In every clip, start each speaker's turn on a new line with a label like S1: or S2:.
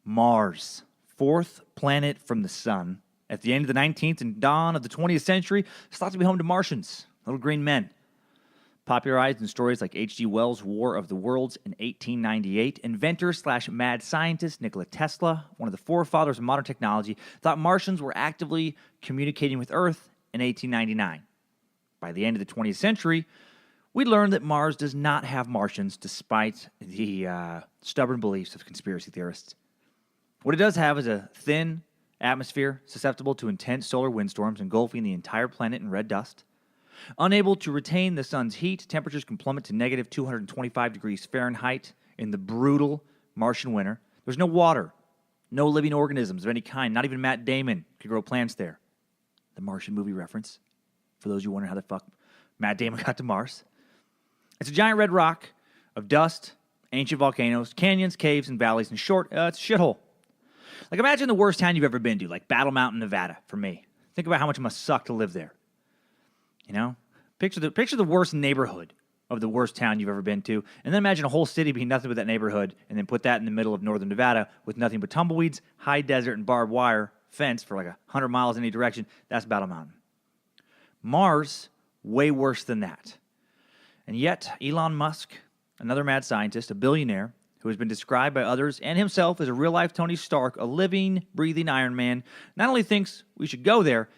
S1: Mars, fourth planet from the sun. At the end of the 19th and dawn of the 20th century, it's thought to be home to Martians, little green men. Popularized in stories like H.G. Wells' War of the Worlds in 1898, inventor/mad scientist Nikola Tesla, one of the forefathers of modern technology, thought Martians were actively communicating with Earth in 1899. By the end of the 20th century, we learned that Mars does not have Martians, despite the stubborn beliefs of conspiracy theorists. What it does have is a thin atmosphere susceptible to intense solar windstorms engulfing the entire planet in red dust. Unable to retain the sun's heat, temperatures can plummet to negative 225 degrees Fahrenheit in the brutal Martian winter. There's no water, no living organisms of any kind. Not even Matt Damon could grow plants there. The Martian movie reference, for those of you wondering how the fuck Matt Damon got to Mars. It's a giant red rock of dust, ancient volcanoes, canyons, caves, and valleys. In short, it's a shithole. Like, imagine the worst town you've ever been to, like Battle Mountain, Nevada, for me. Think about how much it must suck to live there. You know? Picture the worst neighborhood of the worst town you've ever been to, and then imagine a whole city being nothing but that neighborhood, and then put that in the middle of northern Nevada with nothing but tumbleweeds, high desert, and barbed wire fence for like 100 miles in any direction. That's Battle Mountain. Mars, way worse than that. And yet, Elon Musk, another mad scientist, a billionaire, who has been described by others and himself as a real-life Tony Stark, a living, breathing Iron Man, not only thinks we should go there,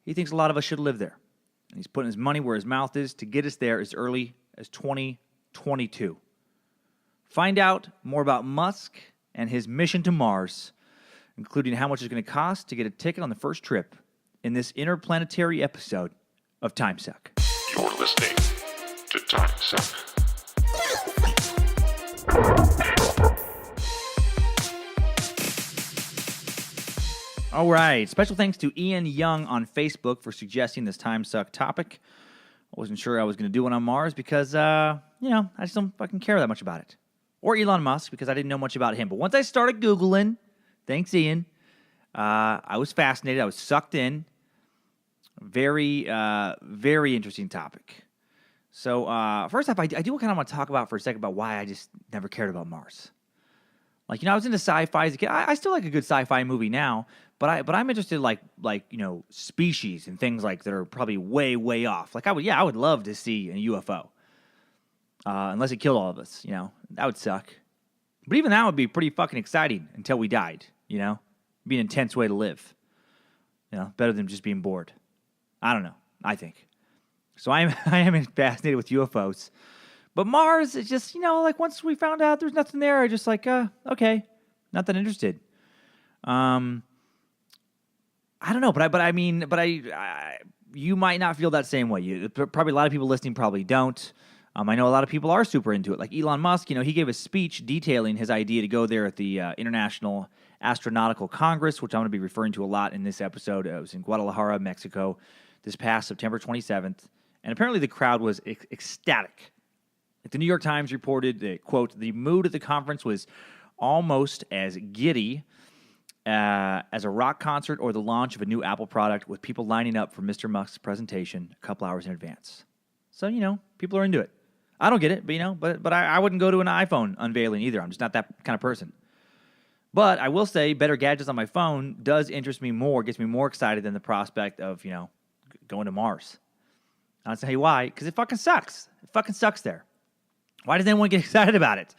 S1: he thinks a lot of us should live there. And he's putting his money where his mouth is to get us there as early as 2022. Find out more about Musk and his mission to Mars, including how much it's going to cost to get a ticket on the first trip, in this interplanetary episode of Timesuck.
S2: You're listening to Timesuck.
S1: All right. Special thanks to Ian Young on Facebook for suggesting this Timesuck topic. I wasn't sure I was going to do one on Mars because, I just don't fucking care that much about it. Or Elon Musk, because I didn't know much about him. But once I started Googling, thanks, Ian, I was fascinated. I was sucked in. Very, very interesting topic. So, first off, I do kind of want to talk about for a second about why I just never cared about Mars. Like, I was into sci-fi as a kid. I still like a good sci-fi movie now, but I'm interested in species and things like that are probably way, way off. Like, I would love to see a UFO. Unless it killed all of us, that would suck. But even that would be pretty fucking exciting until we died, It'd be an intense way to live. Better than just being bored. I don't know. I think. So I am fascinated with UFOs. But Mars is just, once we found out there's nothing there, I just okay, not that interested. I don't know, but I you might not feel that same way. Probably a lot of people listening probably don't. I know a lot of people are super into it. Like Elon Musk, he gave a speech detailing his idea to go there at the International Astronautical Congress, which I'm going to be referring to a lot in this episode. It was in Guadalajara, Mexico, this past September 27th. And apparently the crowd was ecstatic. The New York Times reported that, quote, the mood at the conference was almost as giddy as a rock concert or the launch of a new Apple product, with people lining up for Mr. Musk's presentation a couple hours in advance. So, people are into it. I don't get it, but I wouldn't go to an iPhone unveiling either. I'm just not that kind of person. But I will say better gadgets on my phone does interest me more, gets me more excited than the prospect of, going to Mars. I'll tell you why, because it fucking sucks. It fucking sucks there. Why does anyone get excited about it?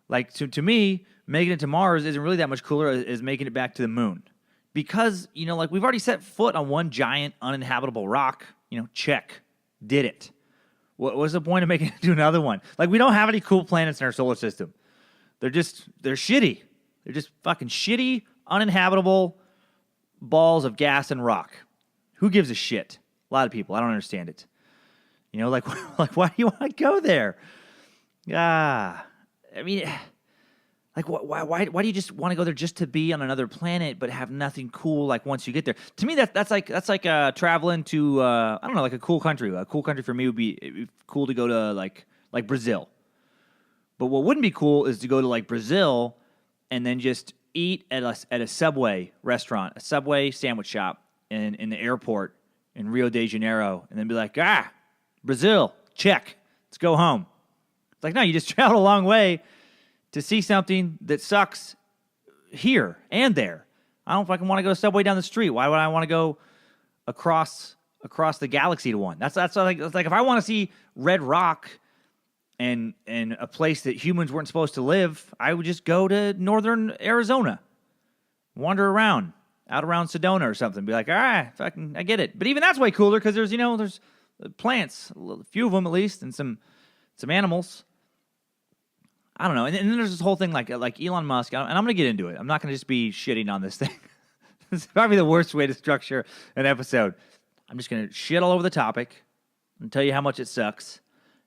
S1: Like, to me, making it to Mars isn't really that much cooler as making it back to the moon. Because, we've already set foot on one giant uninhabitable rock. Check. Did it. What's the point of making it to another one? Like, we don't have any cool planets in our solar system. They're shitty. They're just fucking shitty, uninhabitable balls of gas and rock. Who gives a shit? A lot of people. I don't understand it. Like why do you want to go there? Why do you just want to go there just to be on another planet but have nothing cool like once you get there? To me, that's like traveling to like a cool country. A cool country for me it'd be cool to go to like Brazil. But what wouldn't be cool is to go to like Brazil and then just eat at a Subway restaurant, a Subway sandwich shop in the airport in Rio de Janeiro, and then be like, Brazil, check, let's go home. It's like, no, you just traveled a long way to see something that sucks here and there. I don't fucking want to go subway down the street. Why would I want to go across the galaxy to one? That's like if I want to see red rock and a place that humans weren't supposed to live, I would just go to northern Arizona, wander around out around Sedona or something. Be like, all right, fucking, I get it. But even that's way cooler because there's plants, a few of them at least, and some animals. I don't know. And then there's this whole thing like Elon Musk, and I'm going to get into it. I'm not going to just be shitting on this thing. This is probably the worst way to structure an episode. I'm just going to shit all over the topic and tell you how much it sucks,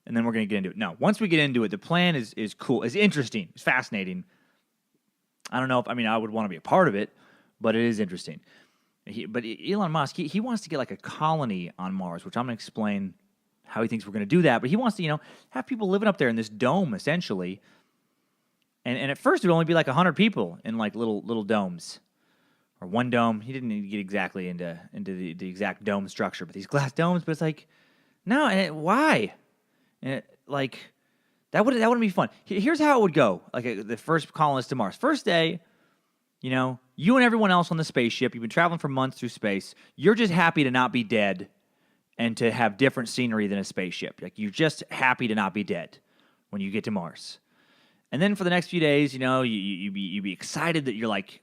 S1: and then we're going to get into it. No, once we get into it, the plan is cool. It's interesting. It's fascinating. I don't know I would want to be a part of it, but it is interesting. But Elon Musk, he wants to get like a colony on Mars, which I'm going to explain how he thinks we're going to do that. But he wants to, have people living up there in this dome, essentially. And at first, it would only be like 100 people in like little domes. Or one dome. He didn't get exactly into the exact dome structure, but these glass domes. But it's like, no, why? And that wouldn't be fun. Here's how it would go. Like the first colonist to Mars. First day, you and everyone else on the spaceship, you've been traveling for months through space. You're just happy to not be dead and to have different scenery than a spaceship. Like you're just happy to not be dead when you get to Mars. And then for the next few days, you'd be excited that you're like,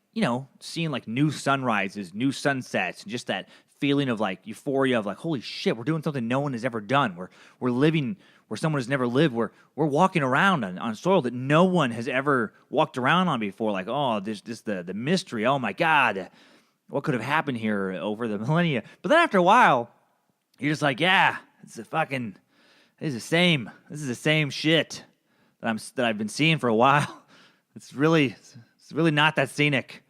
S1: seeing like new sunrises, new sunsets, and just that feeling of like euphoria of like, holy shit, we're doing something no one has ever done. We're living where someone has never lived. We're walking around on soil that no one has ever walked around on before. Like, oh, this the mystery. Oh my God, what could have happened here over the millennia? But then after a while, you're just like, yeah, this is the same shit that I've been seeing for a while. It's really not that scenic.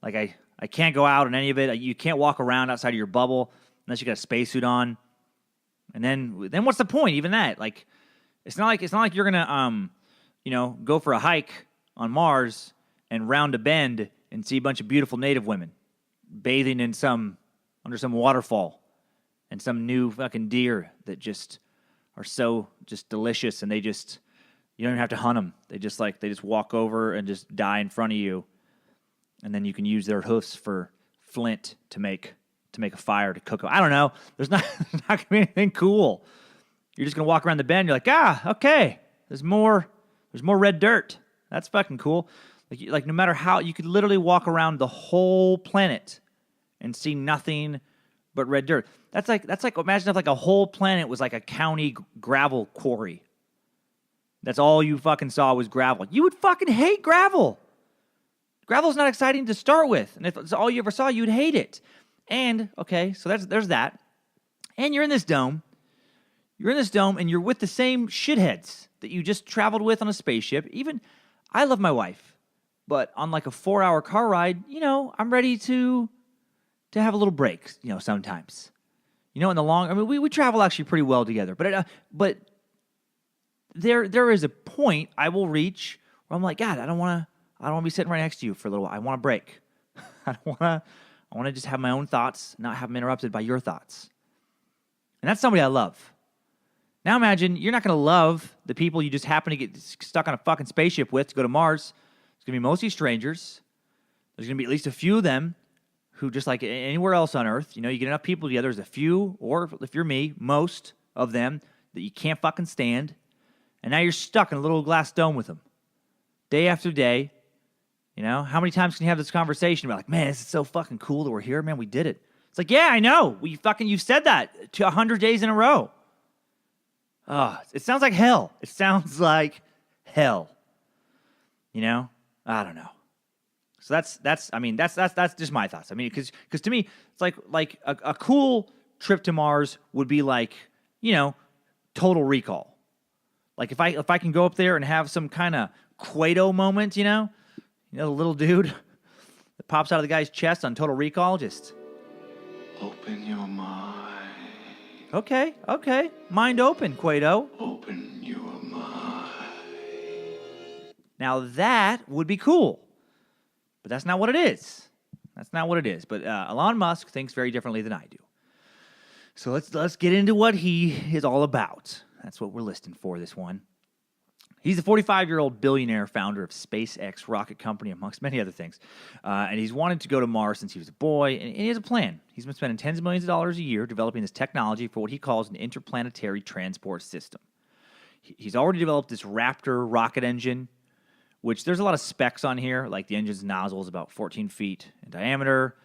S1: Like I can't go out in any of it. You can't walk around outside of your bubble unless you got a spacesuit on. And then what's the point? Even that, like, it's not like you're gonna go for a hike on Mars and round a bend and see a bunch of beautiful native women bathing in under some waterfall and some new fucking deer that just are so just delicious, and you don't even have to hunt them. They just walk over and just die in front of you, and then you can use their hoofs for flint to make a fire to cook. I don't know. There's not gonna be anything cool. You're just gonna walk around the bend. You're like, okay. There's more red dirt. That's fucking cool. Like no matter how, you could literally walk around the whole planet and see nothing but red dirt. That's like imagine if like a whole planet was like a county gravel quarry. That's all you fucking saw was gravel. You would fucking hate gravel. Gravel's not exciting to start with, and if it's all you ever saw, you'd hate it. And, okay, so there's that. And you're in this dome. And you're with the same shitheads that you just traveled with on a spaceship. Even, I love my wife. But on like a 4-hour car ride, I'm ready to have a little break, sometimes. In the long, we travel actually pretty well together. But there is a point I will reach where I'm like, God, I don't want to be sitting right next to you for a little while. I want a break. I want to just have my own thoughts, not have them interrupted by your thoughts. And that's somebody I love. Now imagine you're not going to love the people you just happen to get stuck on a fucking spaceship with to go to Mars. It's going to be mostly strangers. There's going to be at least a few of them who, just like anywhere else on Earth, you get enough people together, there's a few, or if you're me, most of them that you can't fucking stand. And now you're stuck in a little glass dome with them. Day after day. How many times can you have this conversation about like, man, this is so fucking cool that we're here, man, we did it. It's like, yeah, I know. You've said that to 100 days in a row. It sounds like hell. It sounds like hell. I don't know. So that's just my thoughts. Because to me, it's like a cool trip to Mars would be like, Total Recall. Like if I can go up there and have some kind of Quato moment, the little dude that pops out of the guy's chest on Total Recall, just
S2: Open your mind.
S1: Okay. Mind open, Quato.
S2: Open your mind.
S1: Now that would be cool. But that's not what it is. But Elon Musk thinks very differently than I do. So let's get into what he is all about. That's what we're listing for this one. He's the 45-year-old billionaire founder of SpaceX rocket company, amongst many other things. And he's wanted to go to Mars since he was a boy, and he has a plan. He's been spending tens of millions of dollars a year developing this technology for what he calls an interplanetary transport system. He's already developed this Raptor rocket engine, which there's a lot of specs on here, like the engine's nozzle is about 14 feet in diameter.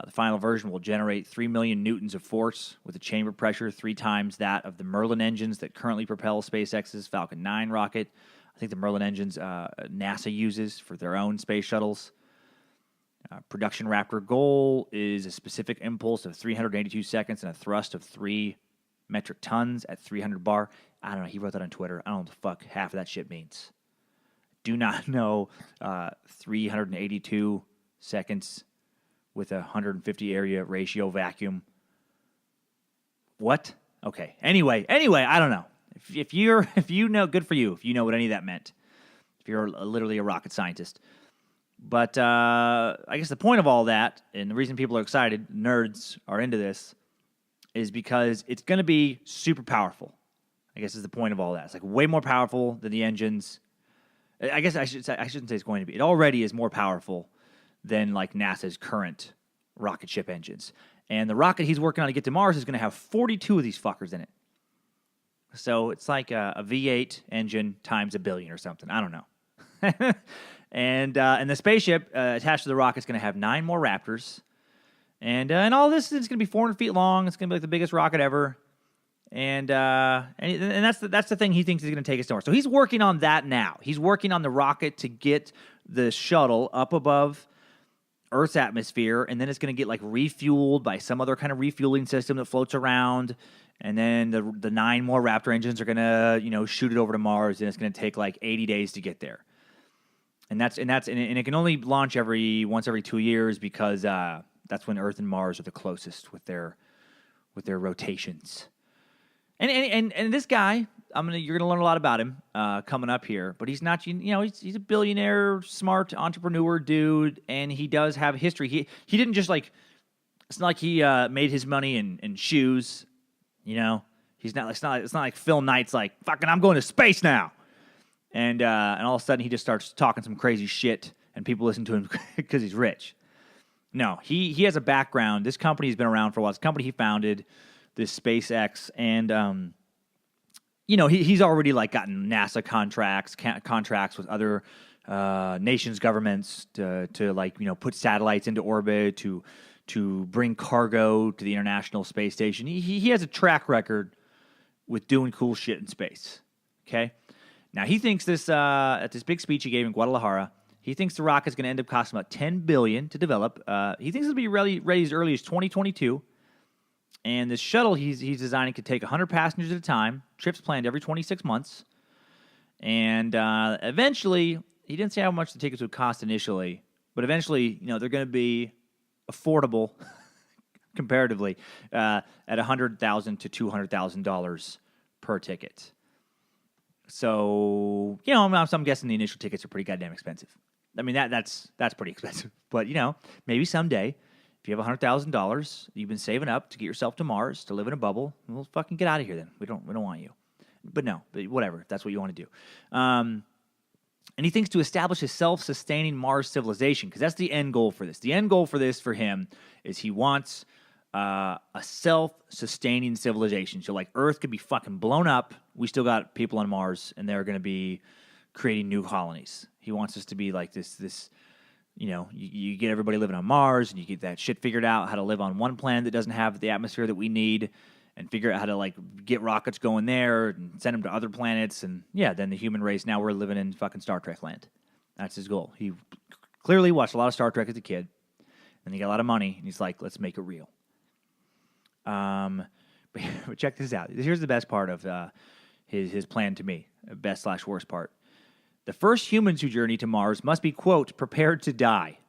S1: The final version will generate 3 million newtons of force with a chamber pressure 3 times that of the Merlin engines that currently propel SpaceX's Falcon 9 rocket. I think the Merlin engines NASA uses for their own space shuttles. Production Raptor goal is a specific impulse of 382 seconds and a thrust of 3 metric tons at 300 bar. I don't know. He wrote that on Twitter. I don't know what the fuck half of that shit means. Do not know 382 seconds with a 150 area ratio vacuum. What? Okay. Anyway, I don't know. If you know, good for you. If you know what any of that meant. If you're literally a rocket scientist. But I guess the point of all that, and the reason people are excited, nerds are into this, is because it's going to be super powerful. I guess is the point of all that. It's like way more powerful than the engines. I guess I shouldn't say it's going to be. It already is more powerful than like NASA's current rocket ship engines. And the rocket he's working on to get to Mars is going to have 42 of these fuckers in it. So it's like a V8 engine times a billion or something. I don't know. And the spaceship attached to the rocket is going to have 9 more Raptors. And all this is going to be 400 feet long. It's going to be like the biggest rocket ever. And that's the thing he thinks is going to take us to Mars. So he's working on that now. He's working on the rocket to get the shuttle up above Earth's atmosphere, and then it's going to get like refueled by some other kind of refueling system that floats around. And then the 9 more Raptor engines are going to shoot it over to Mars, and it's going to take like 80 days to get there. And it can only launch once every 2 years because that's when Earth and Mars are the closest with their rotations. And this guy, you're gonna learn a lot about him coming up here. But he's not, he's a billionaire, smart entrepreneur dude, and he does have history. He didn't just like, it's not like he made his money in shoes. He's not. It's not like Phil Knight's like fucking. I'm going to space now, and all of a sudden he just starts talking some crazy shit, and people listen to him because he's rich. No, he has a background. This company's been around for a while. It's a company he founded. This SpaceX, and he's already like gotten NASA contracts with other nations' governments to put satellites into orbit, to bring cargo to the International Space Station. He has a track record with doing cool shit in space. Okay, now he thinks this at this big speech he gave in Guadalajara. He thinks the rocket's going to end up costing about $10 billion to develop. He thinks it'll be ready as early as 2022. And this shuttle he's designing could take 100 passengers at a time, trips planned every 26 months. And eventually, he didn't say how much the tickets would cost initially, but eventually, they're going to be affordable comparatively at $100,000 to $200,000 per ticket. So, I'm guessing the initial tickets are pretty goddamn expensive. I mean, that's pretty expensive. But, maybe someday, if you have $100,000 you've been saving up to get yourself to Mars, to live in a bubble, we'll fucking get out of here then. We don't want you. But whatever. If that's what you want to do. And he thinks to establish a self-sustaining Mars civilization, because that's the end goal for this. The end goal for this for him is he wants a self-sustaining civilization. So like Earth could be fucking blown up. We still got people on Mars, and they're going to be creating new colonies. He wants us to be like this. You get everybody living on Mars, and you get that shit figured out, how to live on one planet that doesn't have the atmosphere that we need, and figure out how to get rockets going there and send them to other planets. And then the human race, now we're living in fucking Star Trek land. That's his goal. He clearly watched a lot of Star Trek as a kid, and he got a lot of money, and he's like, let's make it real. But check this out. Here's the best part of his plan to me, best/worst part. The first humans who journey to Mars must be, quote, prepared to die.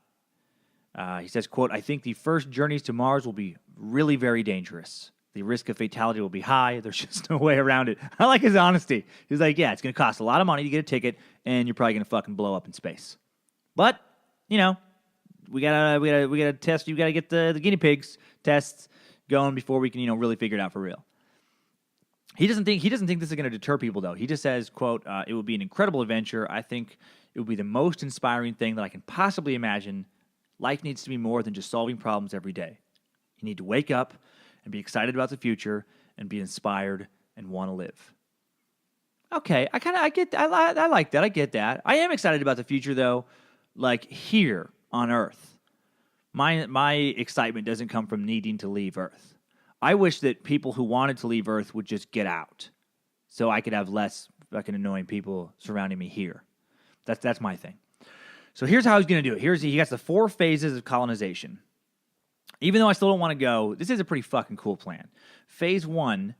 S1: He says, quote, I think the first journeys to Mars will be really very dangerous. The risk of fatality will be high. There's just no way around it. I like his honesty. He's like, it's going to cost a lot of money to get a ticket, and you're probably going to fucking blow up in space. But, we gotta test. You gotta get the guinea pigs tests going before we can, really figure it out for real. He doesn't think this is going to deter people, though. He just says, quote, it would be an incredible adventure. I think it would be the most inspiring thing that I can possibly imagine. Life needs to be more than just solving problems every day. You need to wake up and be excited about the future and be inspired and want to live. Okay, I like that. I get that. I am excited about the future, though, like here on Earth. My excitement doesn't come from needing to leave Earth. I wish that people who wanted to leave Earth would just get out so I could have less fucking annoying people surrounding me here. That's my thing. So here's how he's going to do it. He got the 4 phases of colonization. Even though I still don't want to go, this is a pretty fucking cool plan. Phase 1,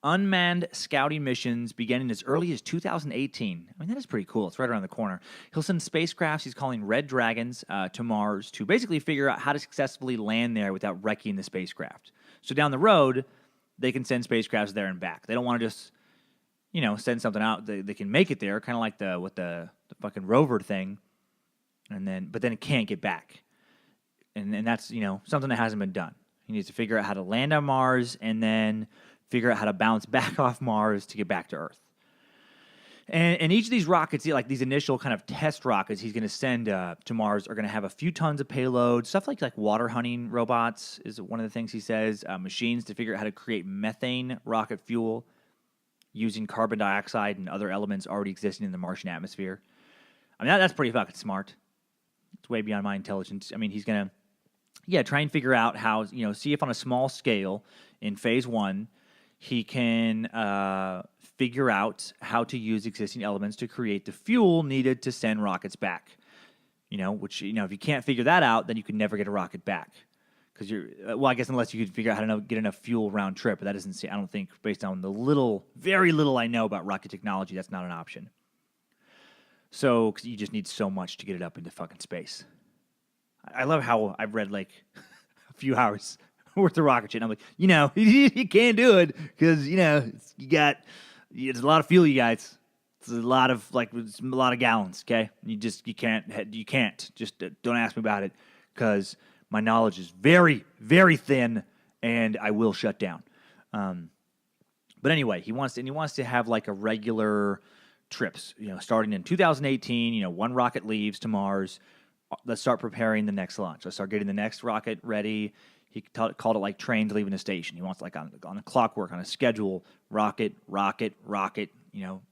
S1: unmanned scouting missions beginning as early as 2018. I mean, that is pretty cool. It's right around the corner. He'll send spacecrafts he's calling Red Dragons to Mars to basically figure out how to successfully land there without wrecking the spacecraft. So down the road, they can send spacecrafts there and back. They don't want to just, send something out. They can make it there, kind of like the fucking rover thing, but then it can't get back. And that's, something that hasn't been done. He needs to figure out how to land on Mars and then figure out how to bounce back off Mars to get back to Earth. And each of these rockets, like these initial kind of test rockets he's going to send to Mars, are going to have a few tons of payload. Stuff like water hunting robots is one of the things he says. Machines to figure out how to create methane rocket fuel using carbon dioxide and other elements already existing in the Martian atmosphere. I mean, that's pretty fucking smart. It's way beyond my intelligence. I mean, he's going to, try and figure out how, see if on a small scale in phase 1, he can figure out how to use existing elements to create the fuel needed to send rockets back. Which, if you can't figure that out, then you can never get a rocket back. Because I guess unless you could figure out how to get enough fuel round trip, but that doesn't I don't think, based on the very little I know about rocket technology, that's not an option. So, because you just need so much to get it up into fucking space. I love how I've read a few hours worth of rocket shit. And I'm like, you can't do it because it's a lot of fuel, you guys. It's a lot of gallons. Okay, you can't. Just don't ask me about it because my knowledge is very, very thin, and I will shut down. But anyway, he wants to have a regular trips. Starting in 2018. One rocket leaves to Mars. Let's start preparing the next launch. Let's start getting the next rocket ready. He called it trains leaving the station. He wants on a clockwork, on a schedule, rocket,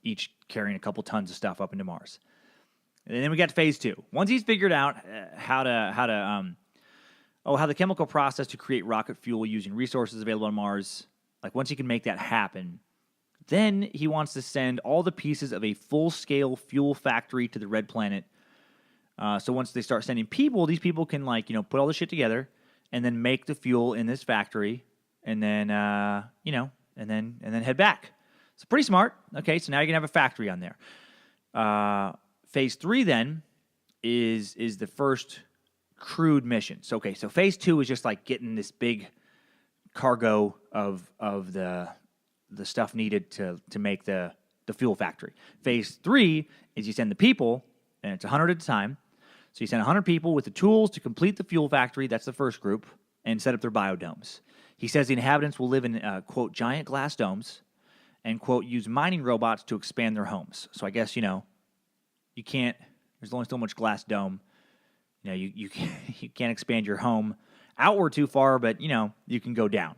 S1: each carrying a couple tons of stuff up into Mars. And then we got to phase 2. Once he's figured out how the chemical process to create rocket fuel using resources available on Mars, once he can make that happen, then he wants to send all the pieces of a full-scale fuel factory to the Red Planet. So once they start sending people, these people can put all the shit together and then make the fuel in this factory, and then and then head back. It's pretty smart. Okay, so now you can have a factory on there. Phase 3 then is the first crewed mission. So phase 2 is just getting this big cargo of the stuff needed to make the fuel factory. Phase 3 is you send the people, and it's 100 at a time. So you send 100 people with the tools to complete the fuel factory. That's the first group, and set up their biodomes. He says the inhabitants will live in, quote, giant glass domes, and, quote, use mining robots to expand their homes. So I guess, you can't, there's only so much glass dome. You can't expand your home outward too far, but, you can go down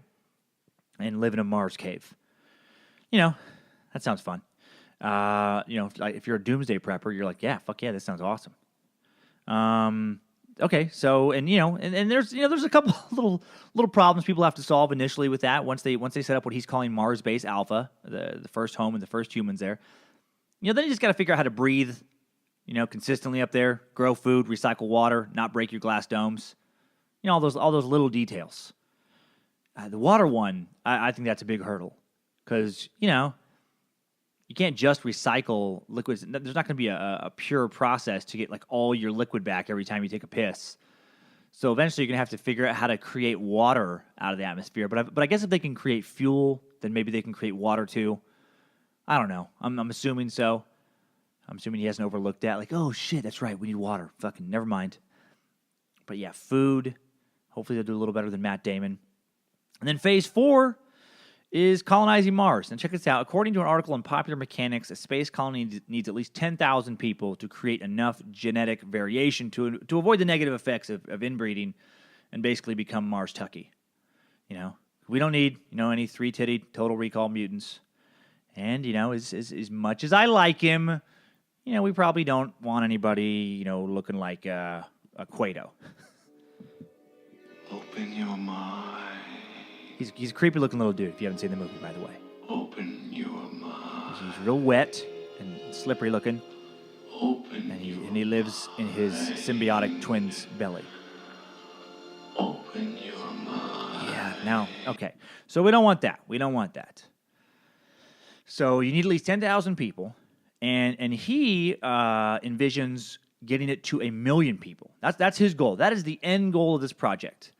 S1: and live in a Mars cave. That sounds fun. If you're a doomsday prepper, you're like, yeah, fuck yeah, this sounds awesome. Okay, so and there's a couple little problems people have to solve initially with that once they set up what he's calling Mars Base Alpha, the first home and the first humans there. Then you just got to figure out how to breathe, consistently up there, grow food, recycle water, not break your glass domes. All those little details. The water one, I think that's a big hurdle because you can't just recycle liquids. There's not going to be a pure process to get all your liquid back every time you take a piss. So eventually you're going to have to figure out how to create water out of the atmosphere. But I guess if they can create fuel, then maybe they can create water too. I don't know. I'm assuming so. I'm assuming he hasn't overlooked that. Oh shit, that's right. We need water. Fucking never mind. But yeah, food. Hopefully they'll do a little better than Matt Damon. And then phase 4 is colonizing Mars. And check this out. According to an article in Popular Mechanics, a space colony needs at least 10,000 people to create enough genetic variation to avoid the negative effects of inbreeding and basically become Mars-Tucky. You know, we don't need, any three-titty Total Recall mutants. And, as much as I like him, we probably don't want anybody, looking like a Quato.
S2: Open your mind.
S1: He's a creepy-looking little dude, if you haven't seen the movie, by the way.
S2: Open your mind.
S1: He's real wet and slippery-looking,
S2: Open
S1: and he lives in his symbiotic twin's belly.
S2: Open your mind.
S1: Yeah, no, okay. So we don't want that. So you need at least 10,000 people, and he envisions getting it to 1 million people. That's his goal. That is the end goal of this project.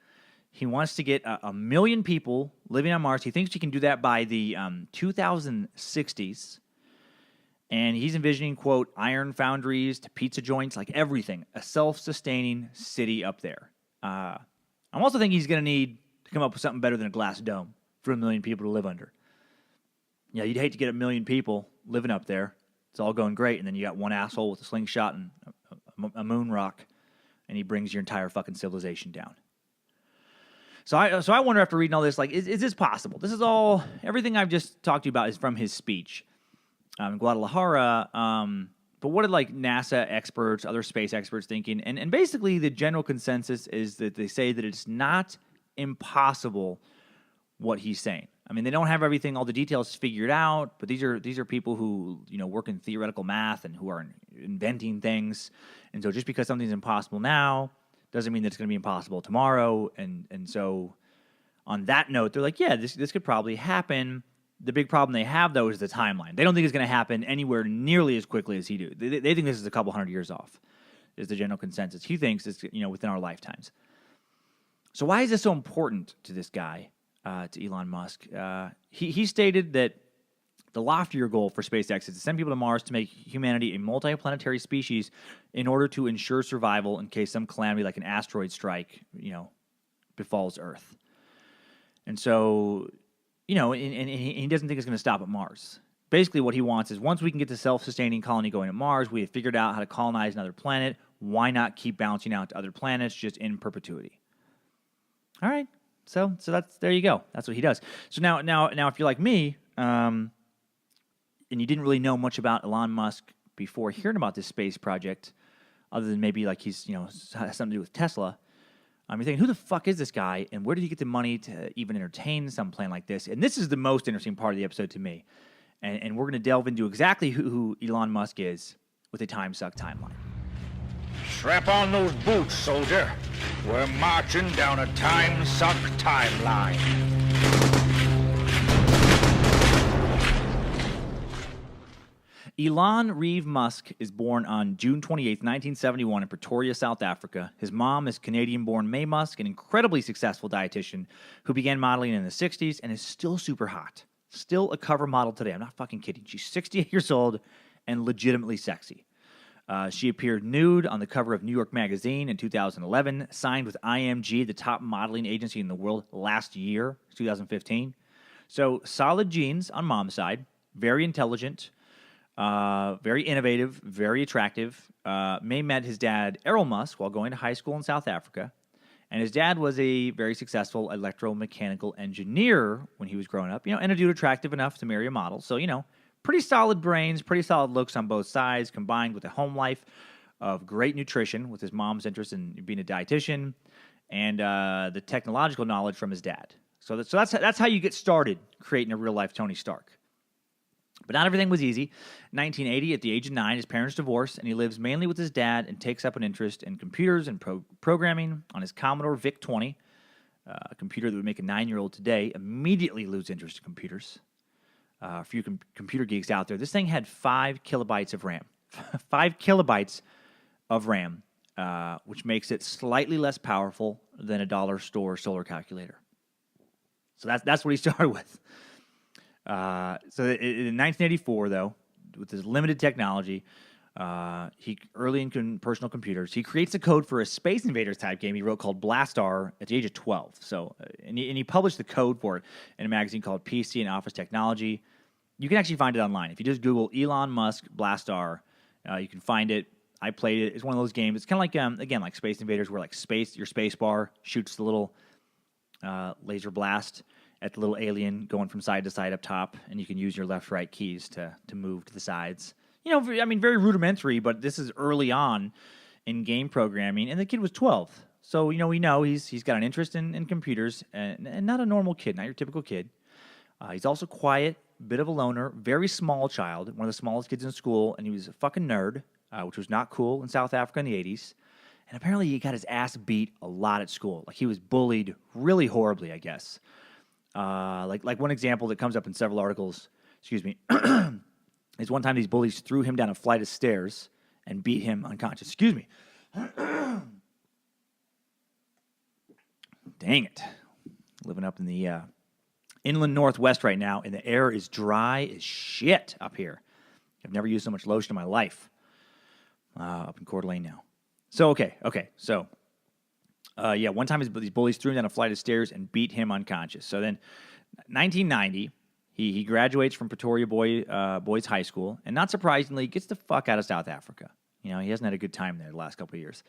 S1: He wants to get 1 million people living on Mars. He thinks he can do that by the 2060s. And he's envisioning, quote, iron foundries to pizza joints, like everything. A self-sustaining city up there. I'm also thinking he's going to need to come up with something better than a glass dome for 1 million people to live under. Yeah, you'd hate to get 1 million people living up there. It's all going great, and then you got one asshole with a slingshot and a moon rock, and he brings your entire fucking civilization down. So I wonder, after reading all this, like, is this possible? This is all, everything I've just talked to you about is from his speech in Guadalajara. But what are, like, NASA experts, other space experts thinking? And basically the general consensus is that they say that it's not impossible what he's saying. I mean, they don't have everything, all the details figured out, but these are people who, work in theoretical math and who are inventing things. And so just because something's impossible now doesn't mean that it's going to be impossible tomorrow. And so on that note, they're like, yeah, this could probably happen. The big problem they have, though, is the timeline. They don't think it's going to happen anywhere nearly as quickly as he do. They think this is a couple hundred years off, is the general consensus. He thinks it's, within our lifetimes. So why is this so important to this guy, to Elon Musk? He stated that the loftier goal for SpaceX is to send people to Mars to make humanity a multiplanetary species in order to ensure survival in case some calamity like an asteroid strike, befalls Earth. And so, and he doesn't think it's going to stop at Mars. Basically what he wants is, once we can get the self-sustaining colony going at Mars, we have figured out how to colonize another planet. Why not keep bouncing out to other planets just in perpetuity? All right. So there you go. That's what he does. So now if you're like me, and you didn't really know much about Elon Musk before hearing about this space project, other than maybe like he's, has something to do with Tesla, you're thinking, who the fuck is this guy, and where did he get the money to even entertain some plan like this? And this is the most interesting part of the episode to me. And we're going to delve into exactly who Elon Musk is with a Timesuck timeline.
S3: Strap on those boots, soldier. We're marching down a Timesuck timeline.
S1: Elon Reeve Musk is born on June 28, 1971 in Pretoria, South Africa. His mom is Canadian-born Mae Musk, an incredibly successful dietitian who began modeling in the 60s and is still super hot. Still a cover model today. I'm not fucking kidding. She's 68 years old and legitimately sexy. She appeared nude on the cover of New York Magazine in 2011, signed with IMG, the top modeling agency in the world, last year, 2015. So solid genes on mom's side, very intelligent, very innovative, very attractive. Mae met his dad, Errol Musk, while going to high school in South Africa. And his dad was a very successful electromechanical engineer when he was growing up, and a dude attractive enough to marry a model. So, pretty solid brains, pretty solid looks on both sides, combined with a home life of great nutrition with his mom's interest in being a dietitian and the technological knowledge from his dad. So that's how you get started creating a real-life Tony Stark. But not everything was easy. In 1980, at the age of 9, his parents divorced, and he lives mainly with his dad and takes up an interest in computers and programming on his Commodore VIC-20, a computer that would make a 9-year-old today immediately lose interest in computers. For you computer geeks out there, this thing had 5 kilobytes of RAM. 5 kilobytes of RAM, which makes it slightly less powerful than a dollar store solar calculator. So that's what he started with. So in 1984, though, with his limited technology, He early in personal computers, he creates the code for a Space Invaders type game he wrote called Blastaar at the age of 12. So, and he published the code for it in a magazine called PC and Office Technology. You can actually find it online. If you just Google Elon Musk Blastaar, you can find it. I played it. It's one of those games. It's kind of like, again, like Space Invaders, where like your space bar shoots the little laser blast at the little alien going from side to side up top, and you can use your left-right keys to move to the sides. You know, I mean, very rudimentary, but this is early on in game programming, and the kid was 12. So, you know, we know he's got an interest in computers, and not a normal kid, not your typical kid. He's also quiet, bit of a loner, very small child, one of the smallest kids in school, and he was a fucking nerd, which was not cool in South Africa in the 80s. And apparently he got his ass beat a lot at school. Like, he was bullied really horribly, I guess. Like one example that comes up in several articles, excuse me, is one time these bullies threw him down a flight of stairs and beat him unconscious. Excuse me. Dang it. Living up in the inland northwest right now, and the air is dry as shit up here. I've never used so much lotion in my life. Up in Coeur d'Alene now. So, okay. So, one time these bullies threw him down a flight of stairs and beat him unconscious. So then, 1990, he graduates from Pretoria Boys High School, and not surprisingly, gets the fuck out of South Africa. You know, he hasn't had a good time there the last couple of years.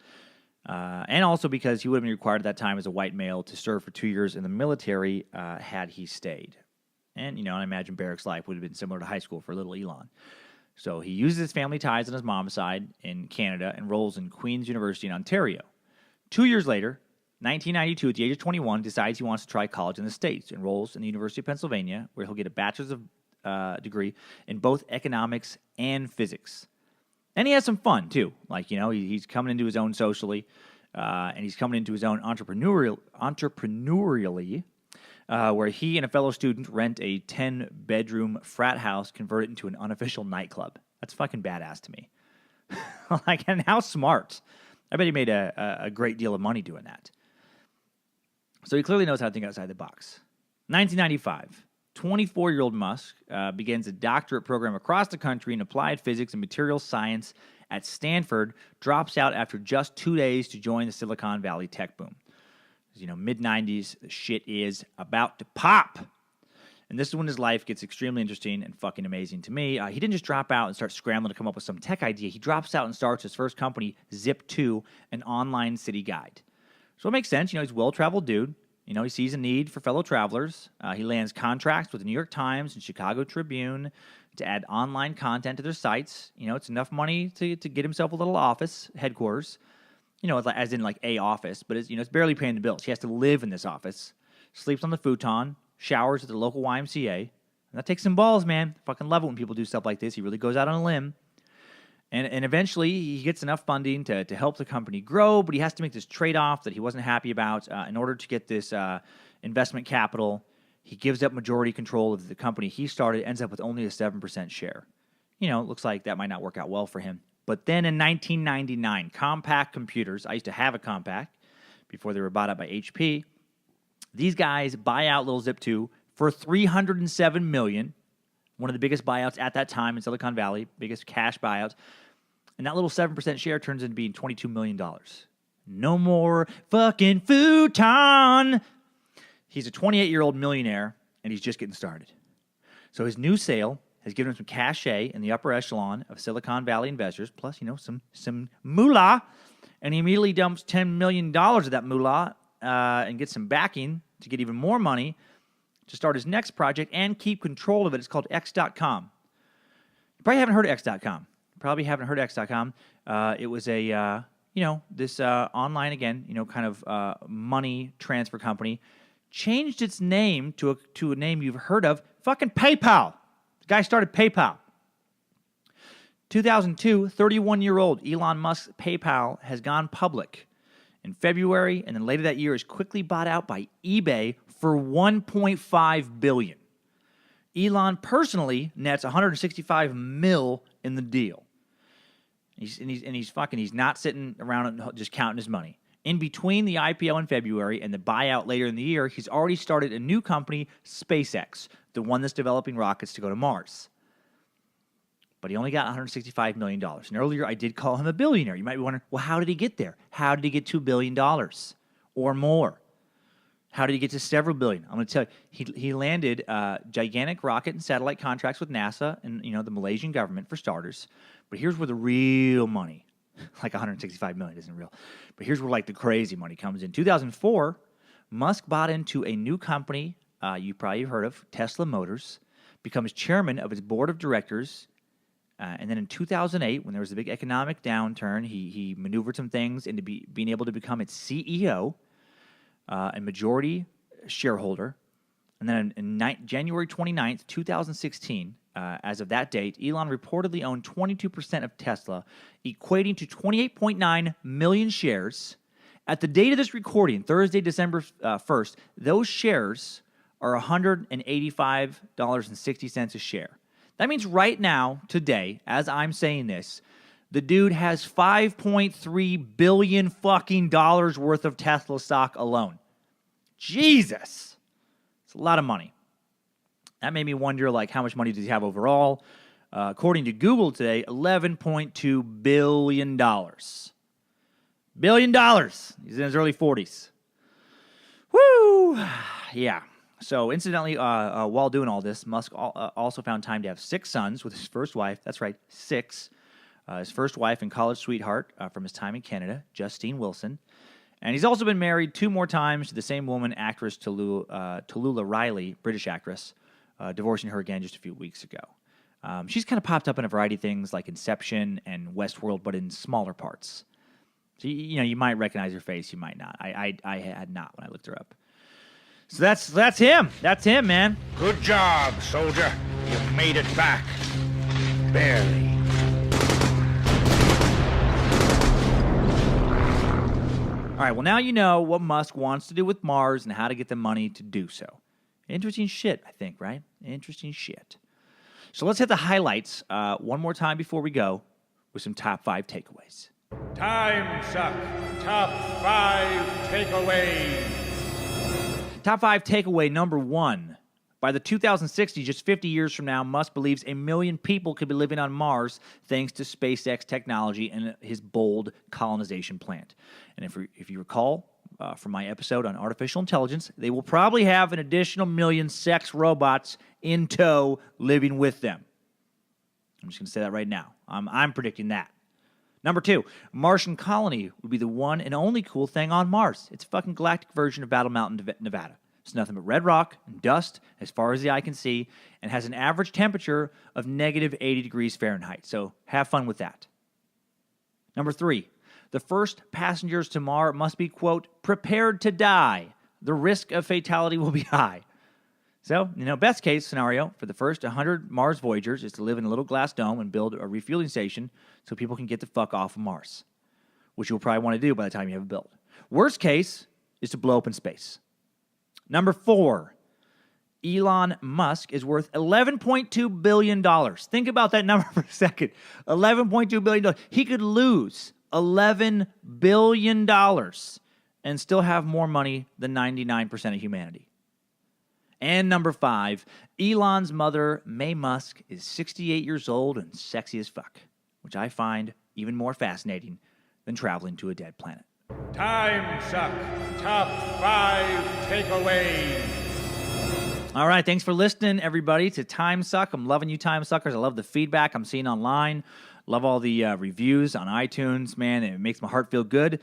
S1: And also because he would have been required at that time as a white male to serve for 2 years in the military had he stayed. And, you know, I imagine barracks life would have been similar to high school for little Elon. So he uses his family ties on his mom's side in Canada, enrolls in Queen's University in Ontario. 2 years later, 1992, at the age of 21, decides he wants to try college in the States, enrolls in the University of Pennsylvania, where he'll get a bachelor's degree in both economics and physics. And he has some fun, too. Like, you know, he's coming into his own socially, and he's coming into his own entrepreneurially, where he and a fellow student rent a 10-bedroom frat house, convert it into an unofficial nightclub. That's fucking badass to me. Like, and how smart. I bet he made a great deal of money doing that. So he clearly knows how to think outside the box. 1995, 24-year-old Musk begins a doctorate program across the country in applied physics and material science at Stanford, drops out after just 2 days to join the Silicon Valley tech boom. You know, mid-90s, the shit is about to pop. And this is when his life gets extremely interesting and fucking amazing to me. He didn't just drop out and start scrambling to come up with some tech idea. He drops out and starts his first company, Zip2, an online city guide. So it makes sense. You know, he's a well-traveled dude. You know, he sees a need for fellow travelers. He lands contracts with the New York Times and Chicago Tribune to add online content to their sites. You know, it's enough money to get himself a little office, headquarters. You know, as in like a office, but it's barely paying the bills. He has to live in this office, sleeps on the futon, showers at the local YMCA. And that takes some balls, man. Fucking love it when people do stuff like this. He really goes out on a limb. And eventually he gets enough funding to help the company grow, but he has to make this trade-off that he wasn't happy about. In order to get this investment capital, he gives up majority control of the company he started, ends up with only a 7% share. You know, it looks like that might not work out well for him. But then in 1999, Compaq Computers, I used to have a Compaq before they were bought out by HP. These guys buy out little Zip2 for $307 million, one of the biggest buyouts at that time in Silicon Valley, biggest cash buyouts. And that little 7% share turns into being $22 million. No more fucking futon. He's a 28-year-old millionaire, and he's just getting started. So his new sale has given him some cachet in the upper echelon of Silicon Valley investors, plus, you know, some moolah. And he immediately dumps $10 million of that moolah and gets some backing to get even more money to start his next project and keep control of it. It's called X.com. You probably haven't heard of X.com. It was a, this online, again, kind of money transfer company. Changed its name to a name you've heard of, fucking PayPal. The guy started PayPal. 2002, 31-year-old Elon Musk's PayPal has gone public in February, and then later that year is quickly bought out by eBay for $1.5 billion. Elon personally nets $165 million in the deal. He's not sitting around and just counting his money. In between the IPO in February and the buyout later in the year, he's already started a new company, SpaceX, the one that's developing rockets to go to Mars. but he only got $165 million. And earlier I did call him a billionaire. You might be wondering, well, how did he get there? How did he get $2 billion or more? How did he get to several billion? I'm going to tell you, he landed gigantic rocket and satellite contracts with NASA and the Malaysian government for starters. But here's where the real money, like $165 million isn't real, but here's where like the crazy money comes in. 2004, Musk bought into a new company you probably heard of, Tesla Motors, becomes chairman of its board of directors. And then in 2008, when there was a big economic downturn, he maneuvered some things into being able to become its CEO, a majority shareholder. And then in January 29th, 2016, as of that date, Elon reportedly owned 22% of Tesla, equating to 28.9 million shares. At the date of this recording, Thursday, December 1st, those shares are $185.60 a share. That means right now, today, as I'm saying this, the dude has $5.3 billion fucking dollars worth of Tesla stock alone. Jesus. It's a lot of money. That made me wonder, like, how much money does he have overall? According to Google today, $11.2 billion. Billion dollars. He's in his early 40s. Woo! Yeah. So, incidentally, while doing all this, Musk also found time to have 6 sons with his first wife. That's right, 6. His first wife and college sweetheart from his time in Canada, Justine Wilson. And he's also been married 2 more times to the same woman, actress Tallulah Riley, British actress, divorcing her again just a few weeks ago. She's kind of popped up in a variety of things like Inception and Westworld, but in smaller parts. So, you might recognize her face, you might not. I had not when I looked her up. So that's him. That's him, man.
S3: Good job, soldier. You made it back. Barely.
S1: All right, well, now you know what Musk wants to do with Mars and how to get the money to do so. Interesting shit, I think, right? Interesting shit. So let's hit the highlights one more time before we go with some top 5 takeaways.
S3: Timesuck. Top 5 takeaways.
S1: Top 5 takeaway number 1. By the 2060s, just 50 years from now, Musk believes 1 million people could be living on Mars thanks to SpaceX technology and his bold colonization plan. And if you recall from my episode on artificial intelligence, they will probably have an additional 1 million sex robots in tow living with them. I'm just going to say that right now. I'm predicting that. Number 2, Martian colony would be the one and only cool thing on Mars. It's a fucking galactic version of Battle Mountain, Nevada. It's nothing but red rock and dust as far as the eye can see and has an average temperature of negative 80 degrees Fahrenheit. So have fun with that. Number 3, the first passengers to Mars must be, quote, prepared to die. The risk of fatality will be high. So, best case scenario for the first 100 Mars Voyagers is to live in a little glass dome and build a refueling station so people can get the fuck off of Mars, which you'll probably want to do by the time you have it built. Worst case is to blow up in space. Number 4, Elon Musk is worth $11.2 billion. Think about that number for a second. $11.2 billion. He could lose $11 billion and still have more money than 99% of humanity. And number 5, Elon's mother, May Musk, is 68 years old and sexy as fuck, which I find even more fascinating than traveling to a dead planet.
S3: Timesuck. Top 5 takeaways.
S1: All right, thanks for listening, everybody, to Timesuck. I'm loving you, Timesuckers. I love the feedback I'm seeing online. Love all the reviews on iTunes, man. It makes my heart feel good.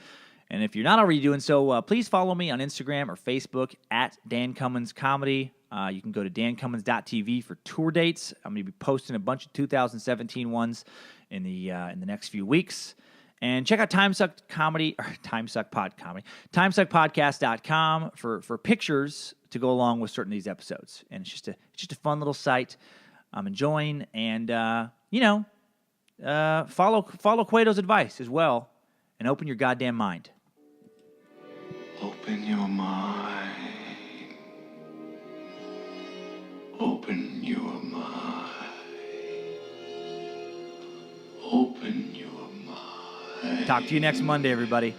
S1: And if you're not already doing so, please follow me on Instagram or Facebook at Dan Cummins Comedy. You can go to dancummins.tv for tour dates. I'm going to be posting a bunch of 2017 ones in the next few weeks. And check out TimesuckPodcast.com for pictures to go along with certain of these episodes. And it's just a fun little site I'm enjoying. And follow Cueto's advice as well, and open your goddamn mind.
S2: Open your mind. Open your mind. Open your mind.
S1: Talk to you next Monday, everybody.